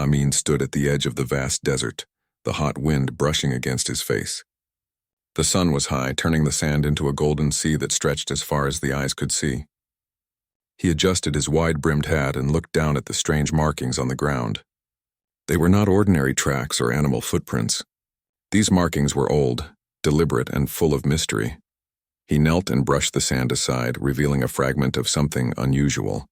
Amin stood at the edge of the vast desert, the hot wind brushing against his face. The sun was high, turning the sand into a golden sea that stretched as far as the eyes could see. He adjusted his wide-brimmed hat and looked down at the strange markings on the ground. They were not ordinary tracks or animal footprints. These markings were old, deliberate, and full of mystery. He knelt and brushed the sand aside, revealing a fragment of something unusual.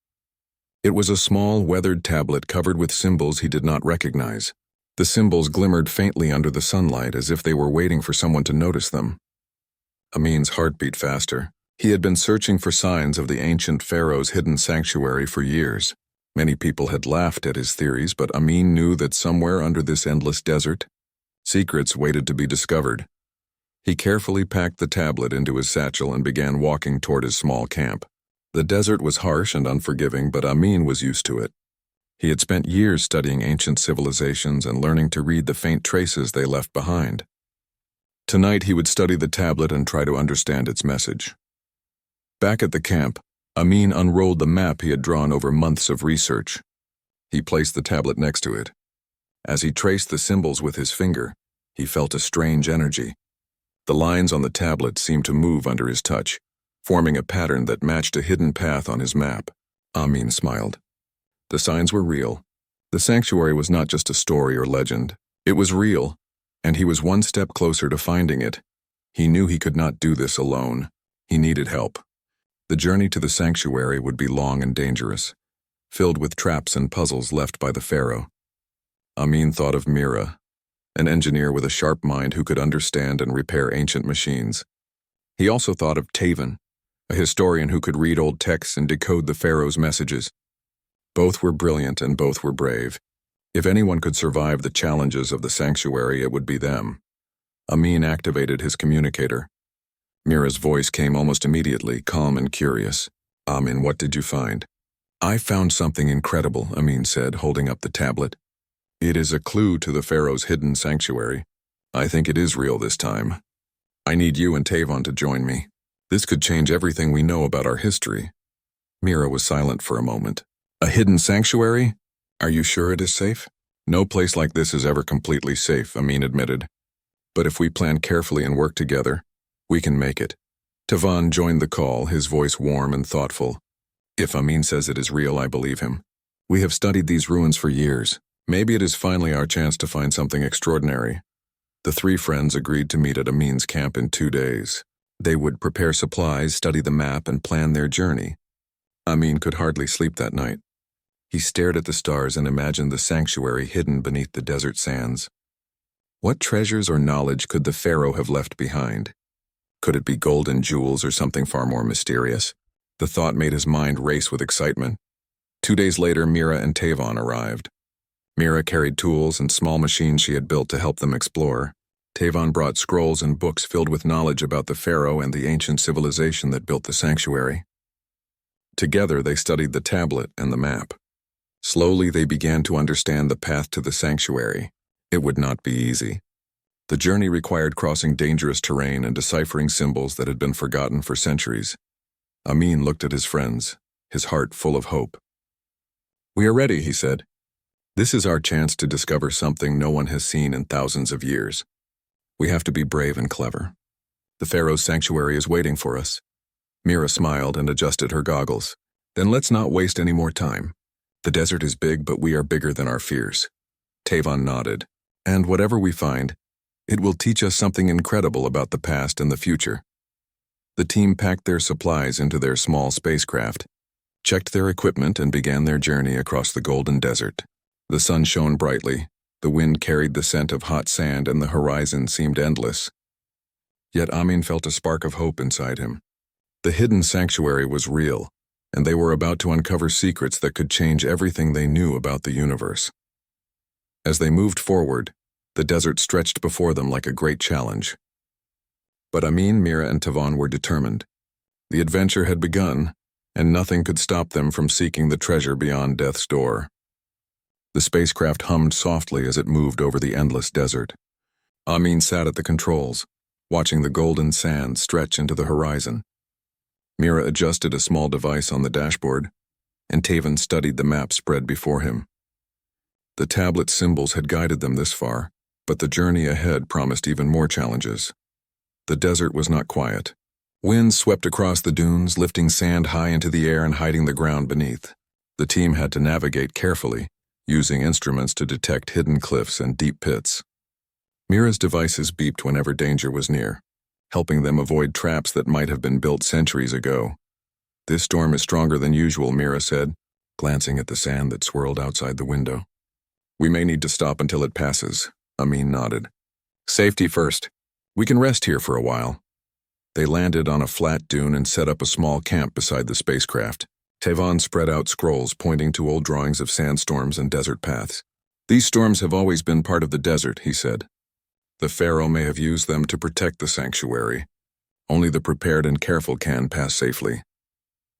It was a small, weathered tablet covered with symbols he did not recognize. The symbols glimmered faintly under the sunlight as if they were waiting for someone to notice them. Amin's heart beat faster. He had been searching for signs of the ancient Pharaoh's hidden sanctuary for years. Many people had laughed at his theories, but Amin knew that somewhere under this endless desert, secrets waited to be discovered. He carefully packed the tablet into his satchel and began walking toward his small camp. The desert was harsh and unforgiving, but Amin was used to it. He had spent years studying ancient civilizations and learning to read the faint traces they left behind. Tonight he would study the tablet and try to understand its message. Back at the camp, Amin unrolled the map he had drawn over months of research. He placed the tablet next to it. As he traced the symbols with his finger, he felt a strange energy. The lines on the tablet seemed to move under his touch, forming a pattern that matched a hidden path on his map. Amin smiled. The signs were real. The sanctuary was not just a story or legend. It was real, and he was one step closer to finding it. He knew he could not do this alone. He needed help. The journey to the sanctuary would be long and dangerous, filled with traps and puzzles left by the Pharaoh. Amin thought of Mira, an engineer with a sharp mind who could understand and repair ancient machines. He also thought of Tavan, a historian who could read old texts and decode the Pharaoh's messages. Both were brilliant and both were brave. If anyone could survive the challenges of the sanctuary, it would be them. Amin activated his communicator. Mira's voice came almost immediately, calm and curious. "Amin, what did you find?" "I found something incredible," Amin said, holding up the tablet. "It is a clue to the Pharaoh's hidden sanctuary. I think it is real this time. I need you and Tavan to join me. This could change everything we know about our history." Mira was silent for a moment. "A hidden sanctuary? Are you sure it is safe?" "No place like this is ever completely safe," Amin admitted. "But if we plan carefully and work together, we can make it." Tavan joined the call, his voice warm and thoughtful. "If Amin says it is real, I believe him. We have studied these ruins for years. Maybe it is finally our chance to find something extraordinary." The three friends agreed to meet at Amin's camp in 2 days. They would prepare supplies, study the map, and plan their journey. Amin could hardly sleep that night. He stared at the stars and imagined the sanctuary hidden beneath the desert sands. What treasures or knowledge could the Pharaoh have left behind? Could it be gold and jewels or something far more mysterious? The thought made his mind race with excitement. 2 days later, Mira and Tavan arrived. Mira carried tools and small machines she had built to help them explore. Tavan brought scrolls and books filled with knowledge about the Pharaoh and the ancient civilization that built the sanctuary. Together, they studied the tablet and the map. Slowly, they began to understand the path to the sanctuary. It would not be easy. The journey required crossing dangerous terrain and deciphering symbols that had been forgotten for centuries. Amin looked at his friends, his heart full of hope. "We are ready," he said. "This is our chance to discover something no one has seen in thousands of years. We have to be brave and clever. The Pharaoh's sanctuary is waiting for us." Mira smiled and adjusted her goggles. "Then let's not waste any more time. The desert is big, but we are bigger than our fears." Tavan nodded. "And whatever we find, it will teach us something incredible about the past and the future." The team packed their supplies into their small spacecraft, checked their equipment, and began their journey across the golden desert. The sun shone brightly, the wind carried the scent of hot sand, and the horizon seemed endless. Yet Amin felt a spark of hope inside him. The hidden sanctuary was real, and they were about to uncover secrets that could change everything they knew about the universe. As they moved forward, the desert stretched before them like a great challenge. But Amin, Mira, and Tavan were determined. The adventure had begun, and nothing could stop them from seeking the treasure beyond death's door. The spacecraft hummed softly as it moved over the endless desert. Amin sat at the controls, watching the golden sand stretch into the horizon. Mira adjusted a small device on the dashboard, and Tavan studied the map spread before him. The tablet symbols had guided them this far, but the journey ahead promised even more challenges. The desert was not quiet. Winds swept across the dunes, lifting sand high into the air and hiding the ground beneath. The team had to navigate carefully, using instruments to detect hidden cliffs and deep pits. Mira's devices beeped whenever danger was near, helping them avoid traps that might have been built centuries ago. "This storm is stronger than usual," Mira said, glancing at the sand that swirled outside the window. "We may need to stop until it passes," Amin nodded. "Safety first. We can rest here for a while." They landed on a flat dune and set up a small camp beside the spacecraft. Tevon spread out scrolls pointing to old drawings of sandstorms and desert paths. "These storms have always been part of the desert," he said. "The Pharaoh may have used them to protect the sanctuary. Only the prepared and careful can pass safely."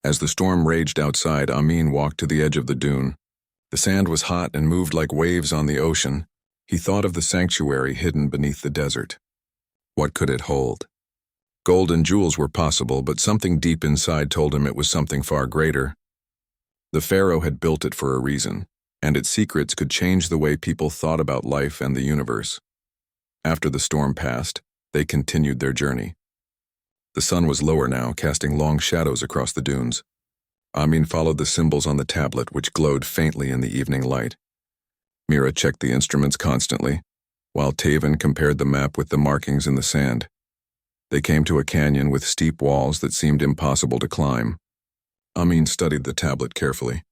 As the storm raged outside, Amin walked to the edge of the dune. The sand was hot and moved like waves on the ocean. He thought of the sanctuary hidden beneath the desert. What could it hold? Gold and jewels were possible, but something deep inside told him it was something far greater. The Pharaoh had built it for a reason, and its secrets could change the way people thought about life and the universe. After the storm passed, they continued their journey. The sun was lower now, casting long shadows across the dunes. Amin followed the symbols on the tablet, which glowed faintly in the evening light. Mira checked the instruments constantly, while Tevon compared the map with the markings in the sand. They came to a canyon with steep walls that seemed impossible to climb. Amin studied the tablet carefully.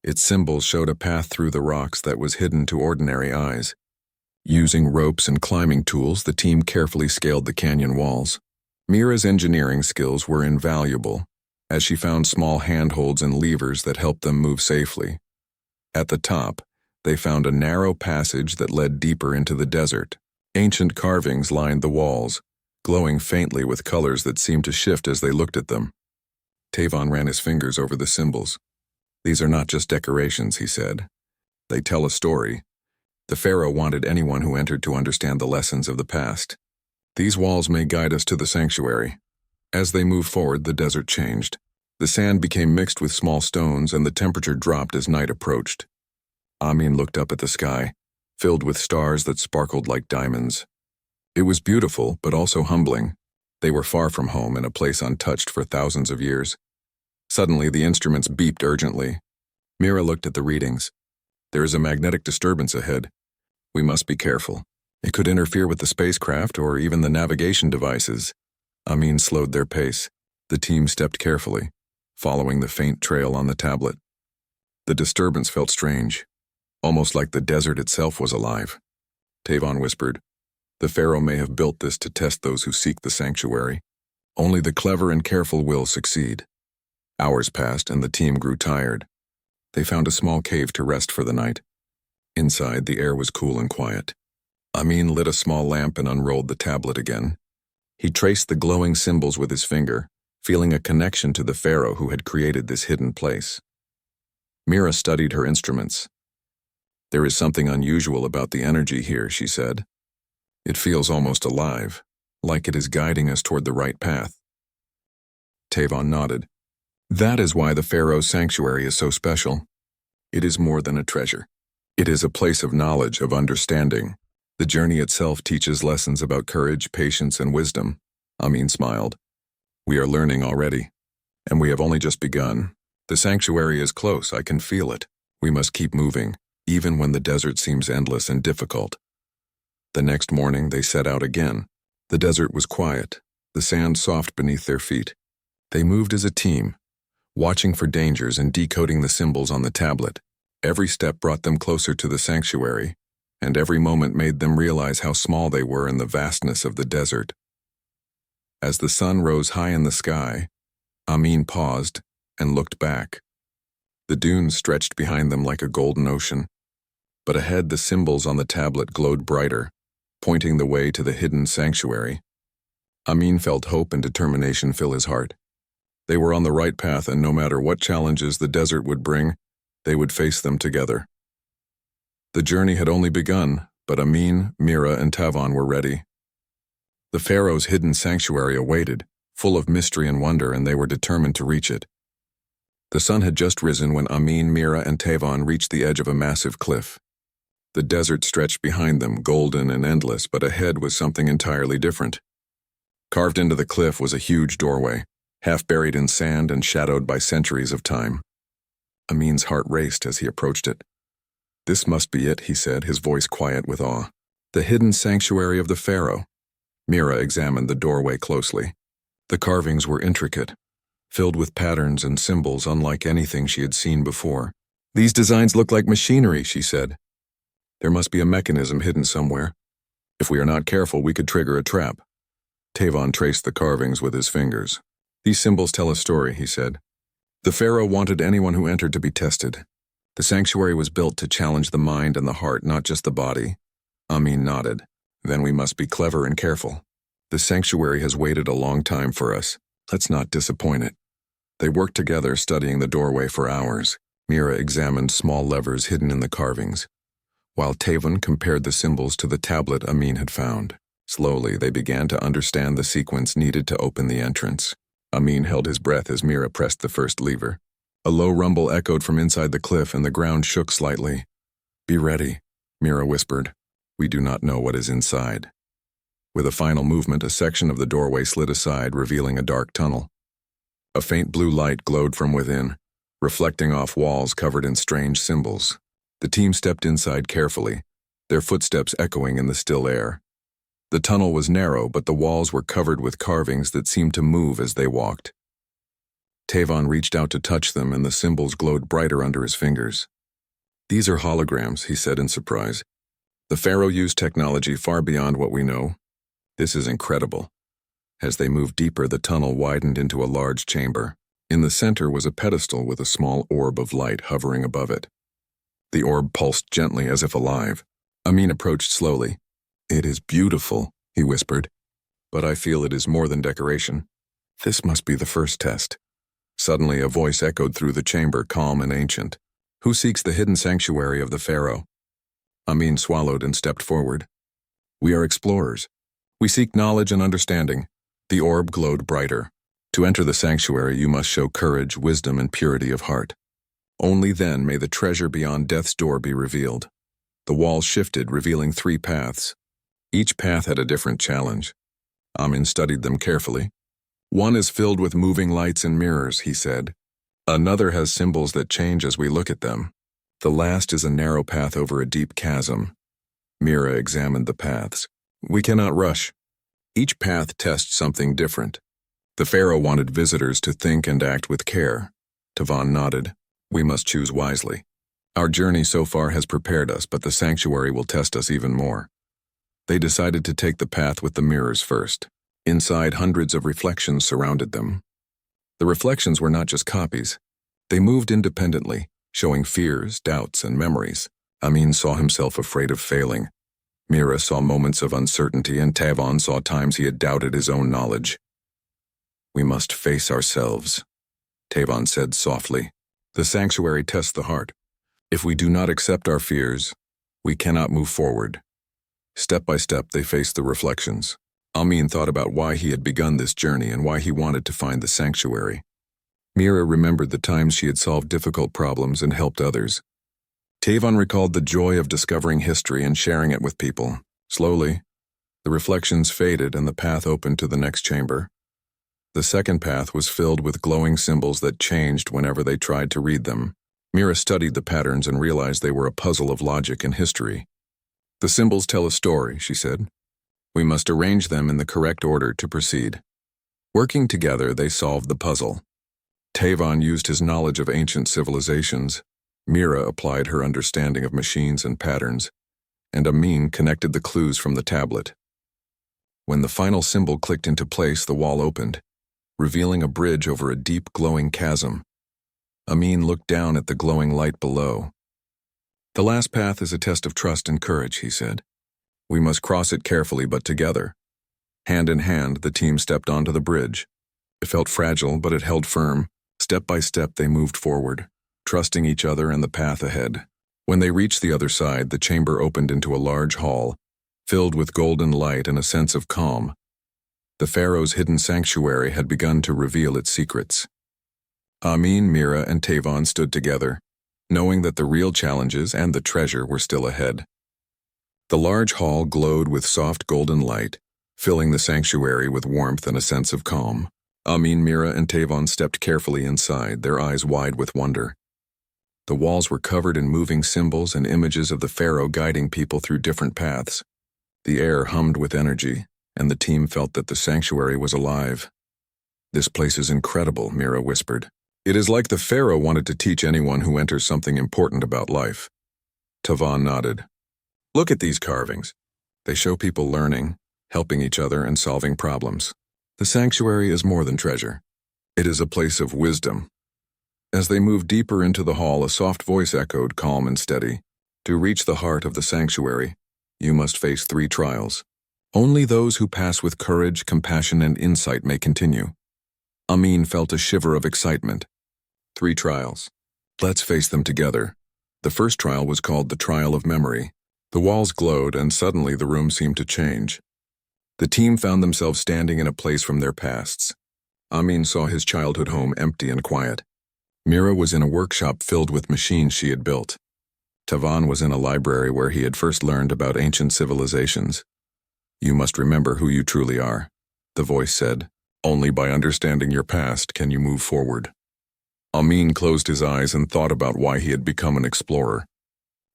Its symbols showed a path through the rocks that was hidden to ordinary eyes. Using ropes and climbing tools, the team carefully scaled the canyon walls. Mira's engineering skills were invaluable, as she found small handholds and levers that helped them move safely. At the top, they found a narrow passage that led deeper into the desert. Ancient carvings lined the walls, glowing faintly with colors that seemed to shift as they looked at them. Tevon ran his fingers over the symbols. "These are not just decorations," he said. "They tell a story. The Pharaoh wanted anyone who entered to understand the lessons of the past. These walls may guide us to the sanctuary." As they moved forward, the desert changed. The sand became mixed with small stones, and the temperature dropped as night approached. Amin looked up at the sky, filled with stars that sparkled like diamonds. It was beautiful, but also humbling. They were far from home, in a place untouched for thousands of years. Suddenly, the instruments beeped urgently. Mira looked at the readings. "There is a magnetic disturbance ahead. We must be careful. It could interfere with the spacecraft or even the navigation devices." Amin slowed their pace. The team stepped carefully, following the faint trail on the tablet. The disturbance felt strange, almost like the desert itself was alive. Tevon whispered, "The Pharaoh may have built this to test those who seek the sanctuary. Only the clever and careful will succeed." Hours passed and the team grew tired. They found a small cave to rest for the night. Inside, the air was cool and quiet. Amin lit a small lamp and unrolled the tablet again. He traced the glowing symbols with his finger, feeling a connection to the Pharaoh who had created this hidden place. Mira studied her instruments. "There is something unusual about the energy here," she said. "It feels almost alive, like it is guiding us toward the right path." Tevon nodded. "That is why the Pharaoh's sanctuary is so special. It is more than a treasure. It is a place of knowledge, of understanding. The journey itself teaches lessons about courage, patience, and wisdom." Amin smiled. "We are learning already, and we have only just begun. The sanctuary is close, I can feel it. We must keep moving, even when the desert seems endless and difficult." The next morning, they set out again. The desert was quiet, the sand soft beneath their feet. They moved as a team, watching for dangers and decoding the symbols on the tablet. Every step brought them closer to the sanctuary, and every moment made them realize how small they were in the vastness of the desert. As the sun rose high in the sky, Amin paused and looked back. The dunes stretched behind them like a golden ocean, but ahead the symbols on the tablet glowed brighter, pointing the way to the hidden sanctuary. Amin felt hope and determination fill his heart. They were on the right path, and no matter what challenges the desert would bring, they would face them together. The journey had only begun, but Amin, Mira, and Tevon were ready. The Pharaoh's hidden sanctuary awaited, full of mystery and wonder, and they were determined to reach it. The sun had just risen when Amin, Mira, and Tevon reached the edge of a massive cliff. The desert stretched behind them, golden and endless, but ahead was something entirely different. Carved into the cliff was a huge doorway, half buried in sand and shadowed by centuries of time. Amin's heart raced as he approached it. "This must be it," he said, his voice quiet with awe. "The hidden sanctuary of the Pharaoh." Mira examined the doorway closely. The carvings were intricate, filled with patterns and symbols unlike anything she had seen before. "These designs look like machinery," she said. "There must be a mechanism hidden somewhere. If we are not careful, we could trigger a trap." Tavon traced the carvings with his fingers. "These symbols tell a story," he said. "The Pharaoh wanted anyone who entered to be tested. The sanctuary was built to challenge the mind and the heart, not just the body." Amin nodded. "Then we must be clever and careful. The sanctuary has waited a long time for us. Let's not disappoint it." They worked together, studying the doorway for hours. Mira examined small levers hidden in the carvings, while Tavon compared the symbols to the tablet Amin had found. Slowly, they began to understand the sequence needed to open the entrance. Amin held his breath as Mira pressed the first lever. A low rumble echoed from inside the cliff and the ground shook slightly. "Be ready," Mira whispered. "We do not know what is inside." With a final movement, a section of the doorway slid aside, revealing a dark tunnel. A faint blue light glowed from within, reflecting off walls covered in strange symbols. The team stepped inside carefully, their footsteps echoing in the still air. The tunnel was narrow, but the walls were covered with carvings that seemed to move as they walked. Tavon reached out to touch them, and the symbols glowed brighter under his fingers. "These are holograms," he said in surprise. "The Pharaoh used technology far beyond what we know. This is incredible." As they moved deeper, the tunnel widened into a large chamber. In the center was a pedestal with a small orb of light hovering above it. The orb pulsed gently as if alive. Amin approached slowly. "It is beautiful," he whispered, "but I feel it is more than decoration. This must be the first test." Suddenly, a voice echoed through the chamber, calm and ancient. "Who seeks the hidden sanctuary of the Pharaoh?" Amin swallowed and stepped forward. "We are explorers. We seek knowledge and understanding." The orb glowed brighter. "To enter the sanctuary, you must show courage, wisdom, and purity of heart. Only then may the treasure beyond death's door be revealed." The wall shifted, revealing 3 paths. Each path had a different challenge. Amin studied them carefully. "One is filled with moving lights and mirrors," he said. "Another has symbols that change as we look at them. The last is a narrow path over a deep chasm." Mira examined the paths. "We cannot rush. Each path tests something different. The Pharaoh wanted visitors to think and act with care." Tavon nodded. "We must choose wisely. Our journey so far has prepared us, but the sanctuary will test us even more." They decided to take the path with the mirrors first. Inside, hundreds of reflections surrounded them. The reflections were not just copies. They moved independently, showing fears, doubts, and memories. Amin saw himself afraid of failing. Mira saw moments of uncertainty, and Tavon saw times he had doubted his own knowledge. "We must face ourselves," Tavon said softly. "The sanctuary tests the heart. If we do not accept our fears, we cannot move forward." Step by step, they faced the reflections. Amin thought about why he had begun this journey and why he wanted to find the sanctuary. Mira remembered the times she had solved difficult problems and helped others. Tavon recalled the joy of discovering history and sharing it with people. Slowly, the reflections faded and the path opened to the next chamber. The second path was filled with glowing symbols that changed whenever they tried to read them. Mira studied the patterns and realized they were a puzzle of logic and history. "The symbols tell a story," she said. "We must arrange them in the correct order to proceed." Working together, they solved the puzzle. Tavon used his knowledge of ancient civilizations. Mira applied her understanding of machines and patterns, and Amin connected the clues from the tablet. When the final symbol clicked into place, the wall opened, revealing a bridge over a deep, glowing chasm. Amin looked down at the glowing light below. "The last path is a test of trust and courage," he said. "We must cross it carefully but together." Hand in hand, the team stepped onto the bridge. It felt fragile, but it held firm. Step by step, they moved forward, trusting each other and the path ahead. When they reached the other side, the chamber opened into a large hall, filled with golden light and a sense of calm. The Pharaoh's hidden sanctuary had begun to reveal its secrets. Amin, Mira, and Tavon stood together, knowing that the real challenges and the treasure were still ahead. The large hall glowed with soft golden light, filling the sanctuary with warmth and a sense of calm. Amin, Mira, and Tavon stepped carefully inside, their eyes wide with wonder. The walls were covered in moving symbols and images of the Pharaoh guiding people through different paths. The air hummed with energy, and the team felt that the sanctuary was alive. "This place is incredible," Mira whispered. "It is like the Pharaoh wanted to teach anyone who enters something important about life." Tavon nodded. "Look at these carvings. They show people learning, helping each other, and solving problems. The sanctuary is more than treasure. It is a place of wisdom." As they moved deeper into the hall, a soft voice echoed, calm and steady. "To reach the heart of the sanctuary, you must face 3 trials. Only those who pass with courage, compassion, and insight may continue." Amin felt a shiver of excitement. 3 trials. Let's face them together. The first trial was called the Trial of Memory. The walls glowed, and suddenly the room seemed to change. The team found themselves standing in a place from their pasts. Amin saw his childhood home empty and quiet. Mira was in a workshop filled with machines she had built. Tavon was in a library where he had first learned about ancient civilizations. "You must remember who you truly are," the voice said. "Only by understanding your past can you move forward." Amin closed his eyes and thought about why he had become an explorer.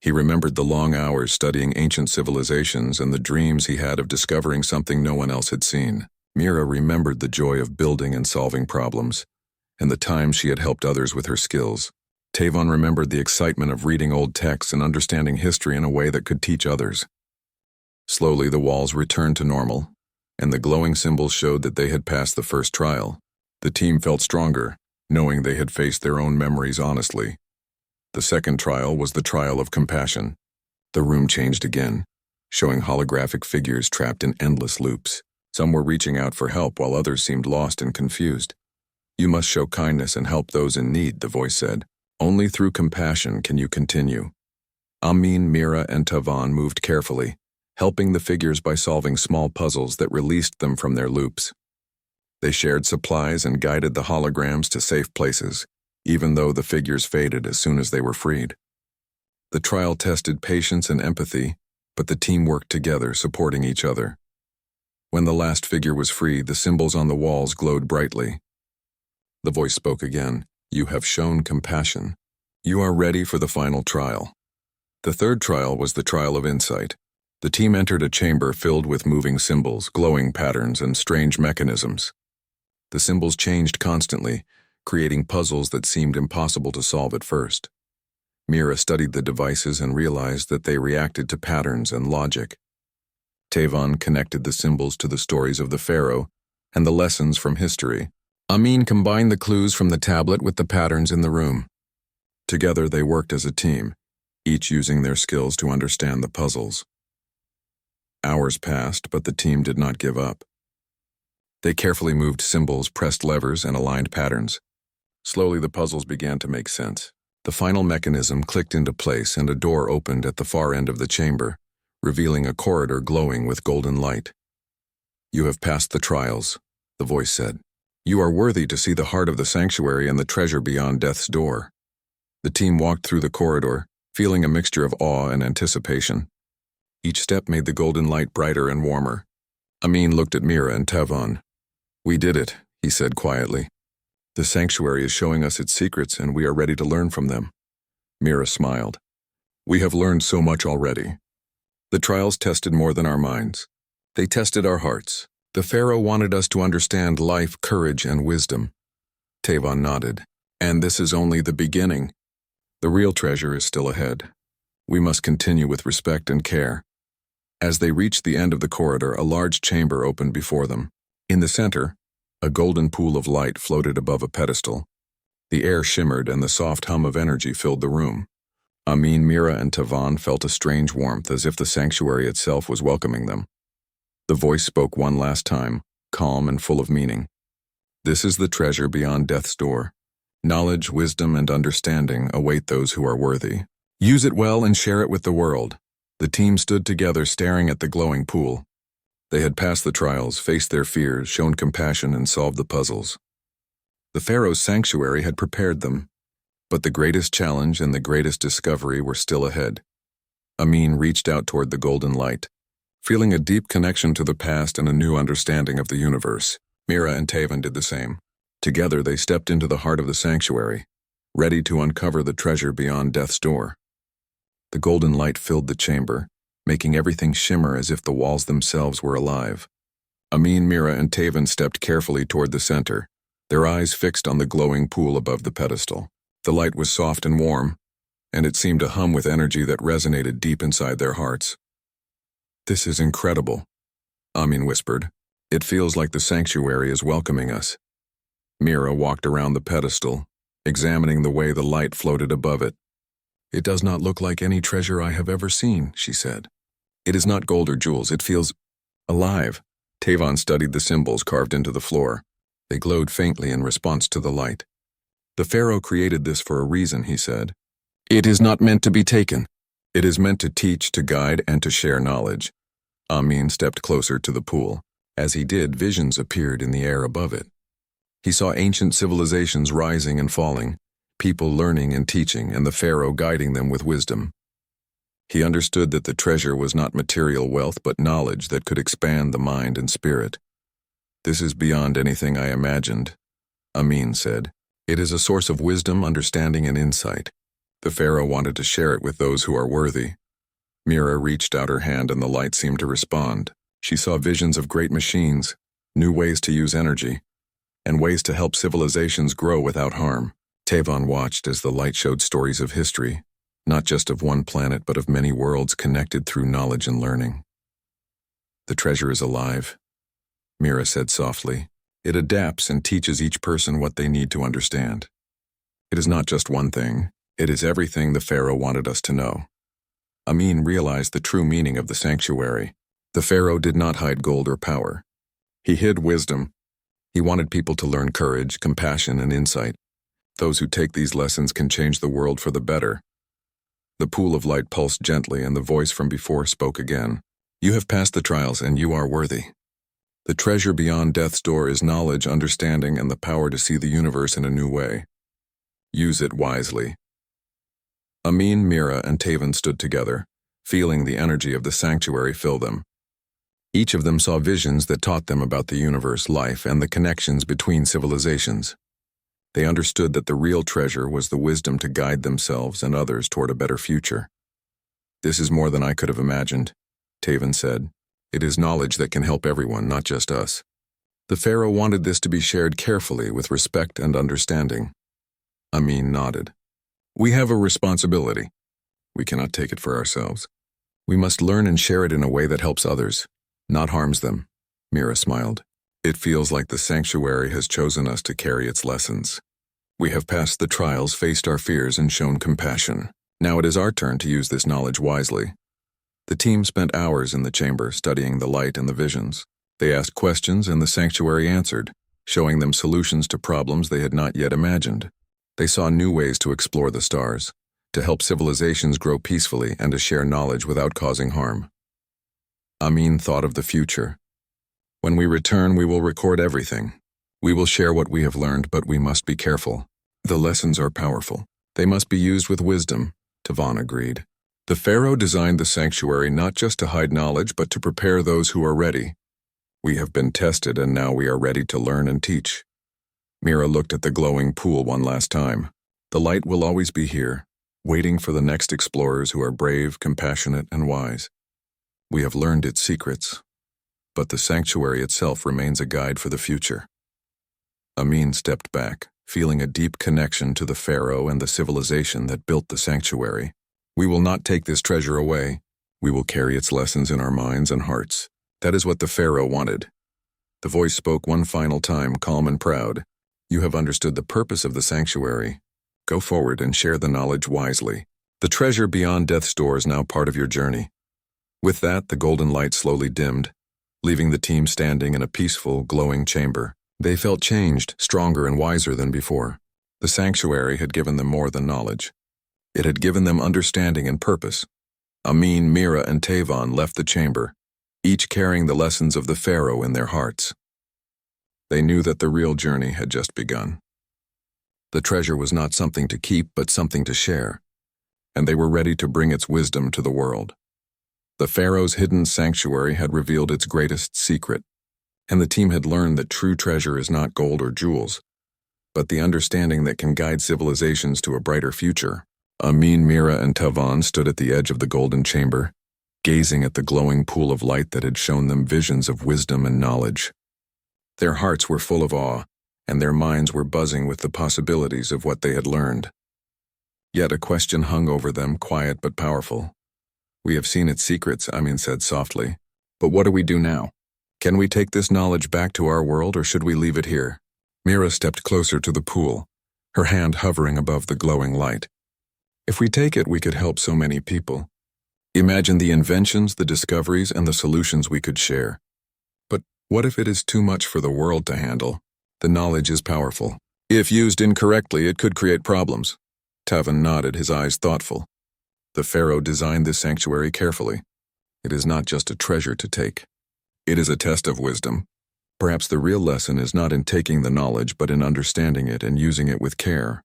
He remembered the long hours studying ancient civilizations and the dreams he had of discovering something no one else had seen. Mira remembered the joy of building and solving problems, and the times she had helped others with her skills. Tavon remembered the excitement of reading old texts and understanding history in a way that could teach others. Slowly the walls returned to normal, and the glowing symbols showed that they had passed the first trial. The team felt stronger, knowing they had faced their own memories honestly. The second trial was the trial of compassion. The room changed again, showing holographic figures trapped in endless loops. Some were reaching out for help while others seemed lost and confused. "You must show kindness and help those in need," the voice said. "Only through compassion can you continue." Amin, Mira, and Tavon moved carefully, helping the figures by solving small puzzles that released them from their loops. They shared supplies and guided the holograms to safe places, even though the figures faded as soon as they were freed. The trial tested patience and empathy, but the team worked together, supporting each other. When the last figure was free, the symbols on the walls glowed brightly. The voice spoke again. "You have shown compassion. You are ready for the final trial." The third trial was the trial of insight. The team entered a chamber filled with moving symbols, glowing patterns, and strange mechanisms. The symbols changed constantly, creating puzzles that seemed impossible to solve at first. Mira studied the devices and realized that they reacted to patterns and logic. Tavon connected the symbols to the stories of the Pharaoh and the lessons from history. Amin combined the clues from the tablet with the patterns in the room. Together they worked as a team, each using their skills to understand the puzzles. Hours passed, but the team did not give up. They carefully moved symbols, pressed levers, and aligned patterns. Slowly the puzzles began to make sense. The final mechanism clicked into place and a door opened at the far end of the chamber, revealing a corridor glowing with golden light. "You have passed the trials," the voice said. "You are worthy to see the heart of the sanctuary and the treasure beyond death's door." The team walked through the corridor, feeling a mixture of awe and anticipation. Each step made the golden light brighter and warmer. Amin looked at Mira and Tavon. "We did it," he said quietly. "The sanctuary is showing us its secrets and we are ready to learn from them." Mira smiled. "We have learned so much already. The trials tested more than our minds. They tested our hearts. The Pharaoh wanted us to understand life, courage, and wisdom." Tavon nodded. "And this is only the beginning. The real treasure is still ahead. We must continue with respect and care." As they reached the end of the corridor, a large chamber opened before them. In the center, a golden pool of light floated above a pedestal. The air shimmered and the soft hum of energy filled the room. Amin, Mira, and Tavon felt a strange warmth, as if the sanctuary itself was welcoming them. The voice spoke one last time, calm and full of meaning. "This is the treasure beyond death's door. Knowledge, wisdom, and understanding await those who are worthy. Use it well and share it with the world." The team stood together staring at the glowing pool. They had passed the trials, faced their fears, shown compassion, and solved the puzzles. The Pharaoh's sanctuary had prepared them, but the greatest challenge and the greatest discovery were still ahead. Amin reached out toward the golden light, feeling a deep connection to the past and a new understanding of the universe. Mira and Tavan did the same. Together they stepped into the heart of the sanctuary, ready to uncover the treasure beyond death's door. The golden light filled the chamber, making everything shimmer as if the walls themselves were alive. Amin, Mira, and Tavan stepped carefully toward the center, their eyes fixed on the glowing pool above the pedestal. The light was soft and warm, and it seemed to hum with energy that resonated deep inside their hearts. "This is incredible," Amin whispered. "It feels like the sanctuary is welcoming us." Mira walked around the pedestal, examining the way the light floated above it. "It does not look like any treasure I have ever seen," she said. "It is not gold or jewels, it feels alive." Tavan studied the symbols carved into the floor. They glowed faintly in response to the light. "The Pharaoh created this for a reason," he said. "It is not meant to be taken. It is meant to teach, to guide, and to share knowledge." Amin stepped closer to the pool. As he did, visions appeared in the air above it. He saw ancient civilizations rising and falling, people learning and teaching, and the Pharaoh guiding them with wisdom. He understood that the treasure was not material wealth but knowledge that could expand the mind and spirit. "This is beyond anything I imagined," Amin said. "It is a source of wisdom, understanding, and insight. The Pharaoh wanted to share it with those who are worthy." Mira reached out her hand and the light seemed to respond. She saw visions of great machines, new ways to use energy, and ways to help civilizations grow without harm. Tavan watched as the light showed stories of history, not just of one planet but of many worlds connected through knowledge and learning. "The treasure is alive," Mira said softly. "It adapts and teaches each person what they need to understand. It is not just one thing, it is everything the Pharaoh wanted us to know." Amin realized the true meaning of the sanctuary. The Pharaoh did not hide gold or power. He hid wisdom. He wanted people to learn courage, compassion, and insight. Those who take these lessons can change the world for the better. The pool of light pulsed gently and the voice from before spoke again. "You have passed the trials and you are worthy. The treasure beyond death's door is knowledge, understanding, and the power to see the universe in a new way. Use it wisely." Amin, Mira, and Tavan stood together, feeling the energy of the sanctuary fill them. Each of them saw visions that taught them about the universe, life, and the connections between civilizations. They understood that the real treasure was the wisdom to guide themselves and others toward a better future. "This is more than I could have imagined," Tavan said. "It is knowledge that can help everyone, not just us." The Pharaoh wanted this to be shared carefully with respect and understanding. Amin nodded. "We have a responsibility. We cannot take it for ourselves. We must learn and share it in a way that helps others, not harms them." Mira smiled. "It feels like the sanctuary has chosen us to carry its lessons. We have passed the trials, faced our fears, and shown compassion. Now it is our turn to use this knowledge wisely." The team spent hours in the chamber studying the light and the visions. They asked questions and the sanctuary answered, showing them solutions to problems they had not yet imagined. They saw new ways to explore the stars, to help civilizations grow peacefully and to share knowledge without causing harm. Amin thought of the future. "When we return, we will record everything. We will share what we have learned, but we must be careful. The lessons are powerful. They must be used with wisdom," Tavan agreed. "The Pharaoh designed the sanctuary not just to hide knowledge, but to prepare those who are ready. We have been tested, and now we are ready to learn and teach." Mira looked at the glowing pool one last time. "The light will always be here, waiting for the next explorers who are brave, compassionate, and wise. We have learned its secrets, but the sanctuary itself remains a guide for the future." Amin stepped back, feeling a deep connection to the Pharaoh and the civilization that built the sanctuary. "We will not take this treasure away. We will carry its lessons in our minds and hearts. That is what the Pharaoh wanted." The voice spoke one final time, calm and proud. "You have understood the purpose of the sanctuary. Go forward and share the knowledge wisely. The treasure beyond death's door is now part of your journey." With that, the golden light slowly dimmed, leaving the team standing in a peaceful, glowing chamber. They felt changed, stronger and wiser than before. The sanctuary had given them more than knowledge. It had given them understanding and purpose. Amin, Mira, and Tavan left the chamber, each carrying the lessons of the Pharaoh in their hearts. They knew that the real journey had just begun. The treasure was not something to keep, but something to share. and they were ready to bring its wisdom to the world. The Pharaoh's hidden sanctuary had revealed its greatest secret, and the team had learned that true treasure is not gold or jewels, but the understanding that can guide civilizations to a brighter future. Amin, Mira, and Tavan stood at the edge of the golden chamber, gazing at the glowing pool of light that had shown them visions of wisdom and knowledge. Their hearts were full of awe, and their minds were buzzing with the possibilities of what they had learned. Yet a question hung over them, quiet but powerful. "We have seen its secrets," Amin said softly. "But what do we do now? Can we take this knowledge back to our world, or should we leave it here?" Mira stepped closer to the pool, her hand hovering above the glowing light. "If we take it, we could help so many people. Imagine the inventions, the discoveries, and the solutions we could share. But what if it is too much for the world to handle? The knowledge is powerful. If used incorrectly, it could create problems." Tavan nodded, his eyes thoughtful. "The Pharaoh designed this sanctuary carefully. It is not just a treasure to take. It is a test of wisdom. Perhaps the real lesson is not in taking the knowledge, but in understanding it and using it with care."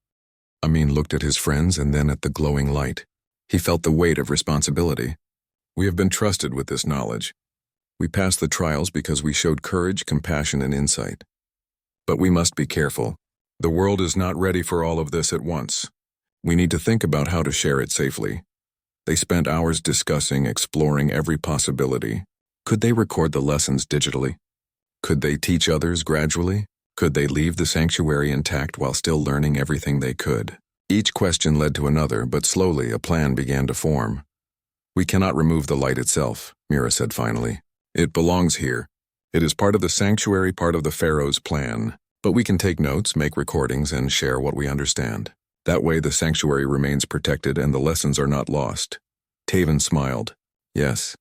Amin looked at his friends and then at the glowing light. He felt the weight of responsibility. "We have been trusted with this knowledge. We passed the trials because we showed courage, compassion, and insight. But we must be careful. The world is not ready for all of this at once. We need to think about how to share it safely." They spent hours discussing, exploring every possibility. Could they record the lessons digitally? Could they teach others gradually? Could they leave the sanctuary intact while still learning everything they could? Each question led to another, but slowly a plan began to form. "We cannot remove the light itself," Mira said finally. "It belongs here. It is part of the sanctuary, part of the Pharaoh's plan. But we can take notes, make recordings, and share what we understand. That way the sanctuary remains protected and the lessons are not lost." Tavan smiled. "Yes.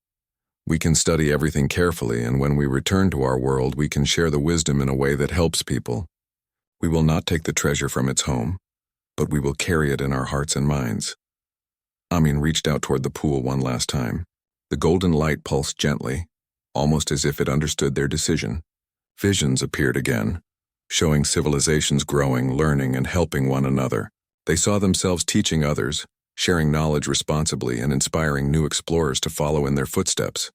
We can study everything carefully, and when we return to our world, we can share the wisdom in a way that helps people. We will not take the treasure from its home, but we will carry it in our hearts and minds." Amin reached out toward the pool one last time. The golden light pulsed gently, almost as if it understood their decision. Visions appeared again, showing civilizations growing, learning, and helping one another. They saw themselves teaching others, sharing knowledge responsibly, and inspiring new explorers to follow in their footsteps.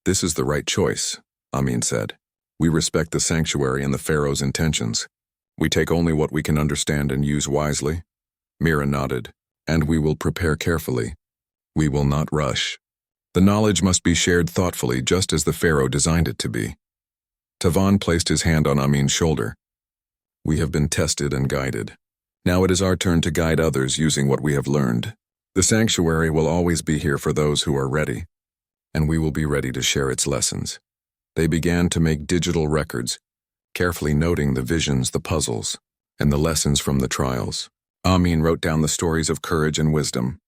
"This is the right choice," Amin said. "We respect the sanctuary and the Pharaoh's intentions. We take only what we can understand and use wisely." Mira nodded. "And we will prepare carefully. We will not rush. The knowledge must be shared thoughtfully, just as the Pharaoh designed it to be." Tavan placed his hand on Amin's shoulder. "We have been tested and guided. Now it is our turn to guide others using what we have learned. The sanctuary will always be here for those who are ready, and we will be ready to share its lessons." They began to make digital records, carefully noting the visions, the puzzles, and the lessons from the trials. Amin wrote down the stories of courage and wisdom.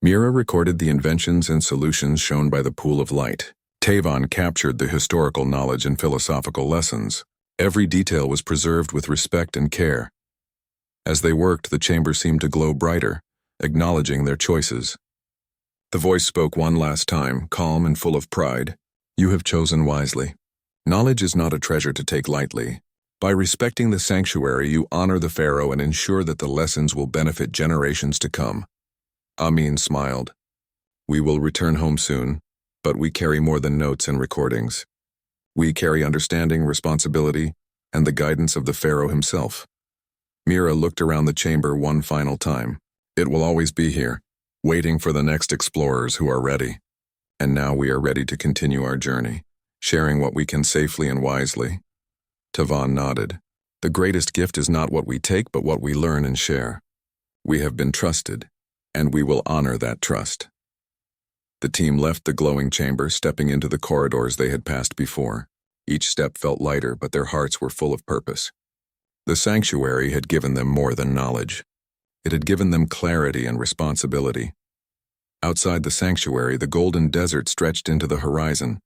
Mira recorded the inventions and solutions shown by the pool of light. Tavan captured the historical knowledge and philosophical lessons. Every detail was preserved with respect and care. As they worked, the chamber seemed to glow brighter, acknowledging their choices. The voice spoke one last time, calm and full of pride. "You have chosen wisely. Knowledge is not a treasure to take lightly. By respecting the sanctuary, you honor the Pharaoh and ensure that the lessons will benefit generations to come." Amin smiled. "We will return home soon, but we carry more than notes and recordings. We carry understanding, responsibility, and the guidance of the Pharaoh himself." Mira looked around the chamber one final time. "It will always be here, waiting for the next explorers who are ready. And now we are ready to continue our journey, sharing what we can safely and wisely." Tavan nodded. "The greatest gift is not what we take, but what we learn and share. We have been trusted, and we will honor that trust." The team left the glowing chamber, stepping into the corridors they had passed before. Each step felt lighter, but their hearts were full of purpose. The sanctuary had given them more than knowledge. It had given them clarity and responsibility. Outside the sanctuary, the golden desert stretched into the horizon.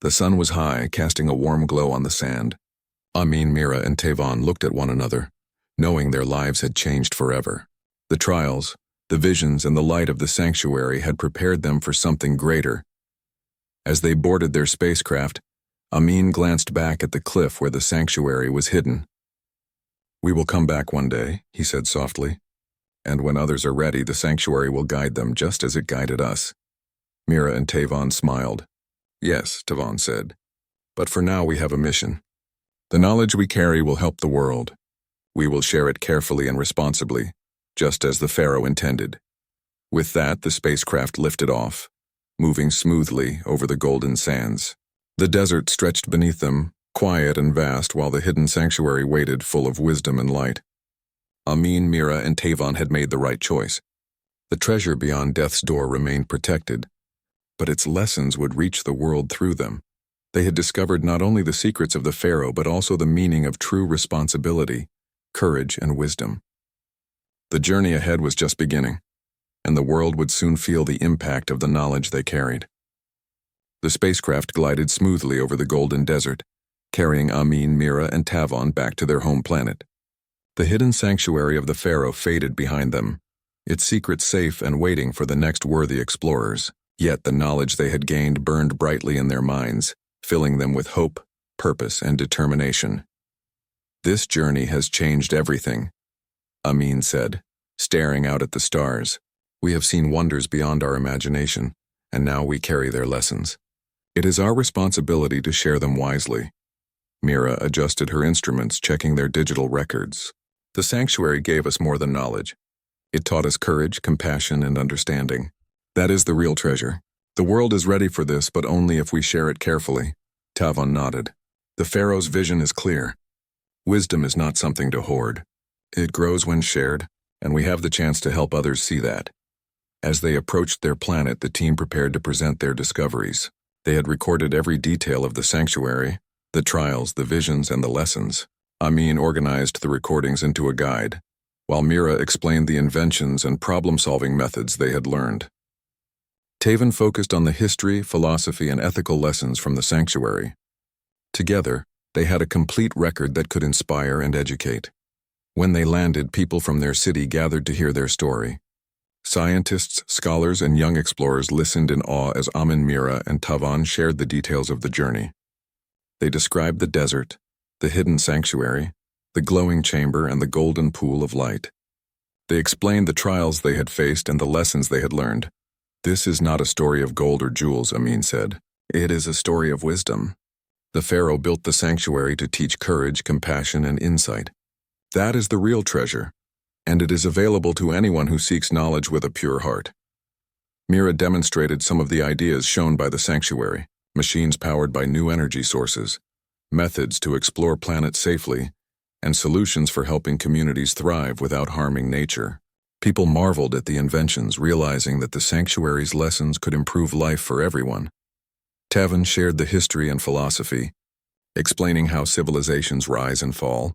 The sun was high, casting a warm glow on the sand. Amin, Mira, and Tavan looked at one another, knowing their lives had changed forever. The trials, the visions, and the light of the sanctuary had prepared them for something greater. As they boarded their spacecraft, Amin glanced back at the cliff where the sanctuary was hidden. "We will come back one day," he said softly. And when others are ready, the sanctuary will guide them just as it guided us. Mira and Tavon smiled. Yes, Tavon said. But for now we have a mission. The knowledge we carry will help the world. We will share it carefully and responsibly, just as the Pharaoh intended. With that, the spacecraft lifted off, moving smoothly over the golden sands. The desert stretched beneath them, quiet and vast, while the hidden sanctuary waited, full of wisdom and light. Amin, Mira, and Tavon had made the right choice. The treasure beyond death's door remained protected, but its lessons would reach the world through them. They had discovered not only the secrets of the Pharaoh, but also the meaning of true responsibility, courage, and wisdom. The journey ahead was just beginning, and the world would soon feel the impact of the knowledge they carried. The spacecraft glided smoothly over the golden desert, carrying Amin, Mira, and Tavon back to their home planet. The hidden sanctuary of the Pharaoh faded behind them, its secrets safe and waiting for the next worthy explorers. Yet the knowledge they had gained burned brightly in their minds, filling them with hope, purpose, and determination. This journey has changed everything, Amin said, staring out at the stars. We have seen wonders beyond our imagination, and now we carry their lessons. It is our responsibility to share them wisely. Mira adjusted her instruments, checking their digital records. The sanctuary gave us more than knowledge. It taught us courage, compassion, and understanding. That is the real treasure. The world is ready for this, but only if we share it carefully. Tavon nodded. The Pharaoh's vision is clear. Wisdom is not something to hoard. It grows when shared, and we have the chance to help others see that. As they approached their planet, the team prepared to present their discoveries. They had recorded every detail of the sanctuary, the trials, the visions, and the lessons. Amin organized the recordings into a guide, while Mira explained the inventions and problem-solving methods they had learned. Tavon focused on the history, philosophy, and ethical lessons from the sanctuary. Together, they had a complete record that could inspire and educate. When they landed, people from their city gathered to hear their story. Scientists, scholars, and young explorers listened in awe as Amin, Mira, and Tavon shared the details of the journey. They described the desert, the hidden sanctuary, the glowing chamber, and the golden pool of light. They explained the trials they had faced and the lessons they had learned. This is not a story of gold or jewels, Amin said. It is a story of wisdom. The Pharaoh built the sanctuary to teach courage, compassion, and insight. That is the real treasure, and it is available to anyone who seeks knowledge with a pure heart. Mira demonstrated some of the ideas shown by the sanctuary: machines powered by new energy sources, methods to explore planets safely, and solutions for helping communities thrive without harming nature. People marveled at the inventions, realizing that the sanctuary's lessons could improve life for everyone. Tavon shared the history and philosophy, explaining how civilizations rise and fall,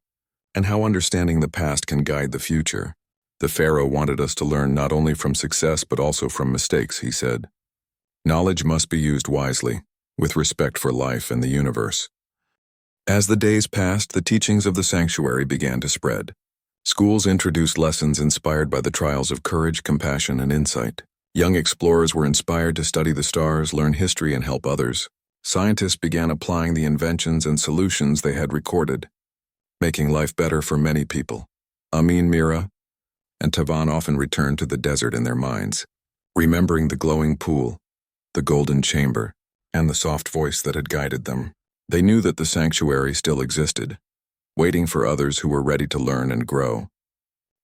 and how understanding the past can guide the future. The Pharaoh wanted us to learn not only from success but also from mistakes, he said. Knowledge must be used wisely, with respect for life and the universe. As the days passed, the teachings of the sanctuary began to spread. Schools introduced lessons inspired by the trials of courage, compassion, and insight. Young explorers were inspired to study the stars, learn history, and help others. Scientists began applying the inventions and solutions they had recorded, making life better for many people. Amin, Mira, and Tavon often returned to the desert in their minds, remembering the glowing pool, the golden chamber, and the soft voice that had guided them. They knew that the sanctuary still existed, waiting for others who were ready to learn and grow.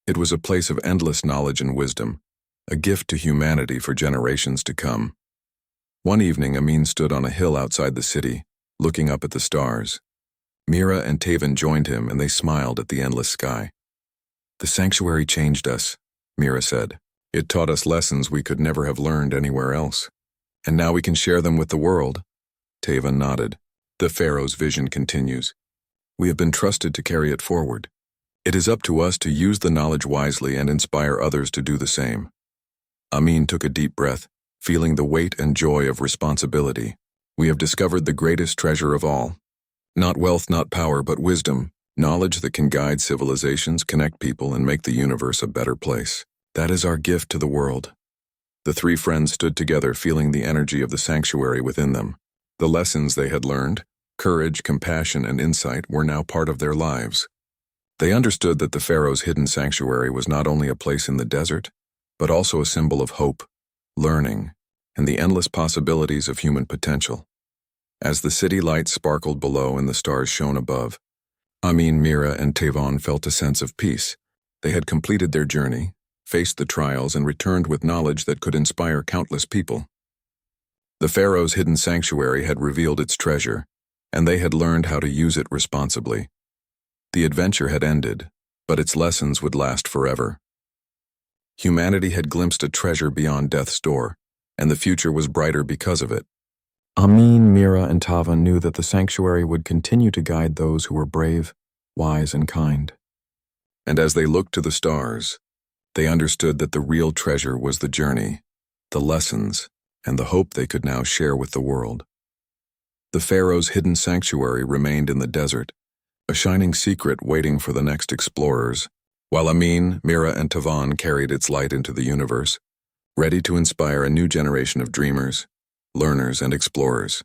It was a place of endless knowledge and wisdom, a gift to humanity for generations to come. One evening, Amin stood on a hill outside the city, looking up at the stars. Mira and Tavon joined him, and they smiled at the endless sky. The sanctuary changed us, Mira said. It taught us lessons we could never have learned anywhere else. And now we can share them with the world. Tavon nodded. The Pharaoh's vision continues. We have been trusted to carry it forward. It is up to us to use the knowledge wisely and inspire others to do the same. Amin took a deep breath, feeling the weight and joy of responsibility. We have discovered the greatest treasure of all. Not wealth, not power, but wisdom, knowledge that can guide civilizations, connect people, and make the universe a better place. That is our gift to the world. The three friends stood together, feeling the energy of the sanctuary within them. The lessons they had learned, courage, compassion, and insight, were now part of their lives. They understood that the Pharaoh's hidden sanctuary was not only a place in the desert, but also a symbol of hope, learning, and the endless possibilities of human potential. As the city lights sparkled below and the stars shone above, Amin, Mira, and Tavon felt a sense of peace. They had completed their journey, faced the trials, and returned with knowledge that could inspire countless people. The Pharaoh's hidden sanctuary had revealed its treasure, and they had learned how to use it responsibly. The adventure had ended, but its lessons would last forever. Humanity had glimpsed a treasure beyond death's door, and the future was brighter because of it. Amin, Mira, and Tava knew that the sanctuary would continue to guide those who were brave, wise, and kind. And as they looked to the stars, they understood that the real treasure was the journey, the lessons, and the hope they could now share with the world. The Pharaoh's hidden sanctuary remained in the desert, a shining secret waiting for the next explorers, while Amin, Mira, and Tavon carried its light into the universe, ready to inspire a new generation of dreamers, learners, and explorers.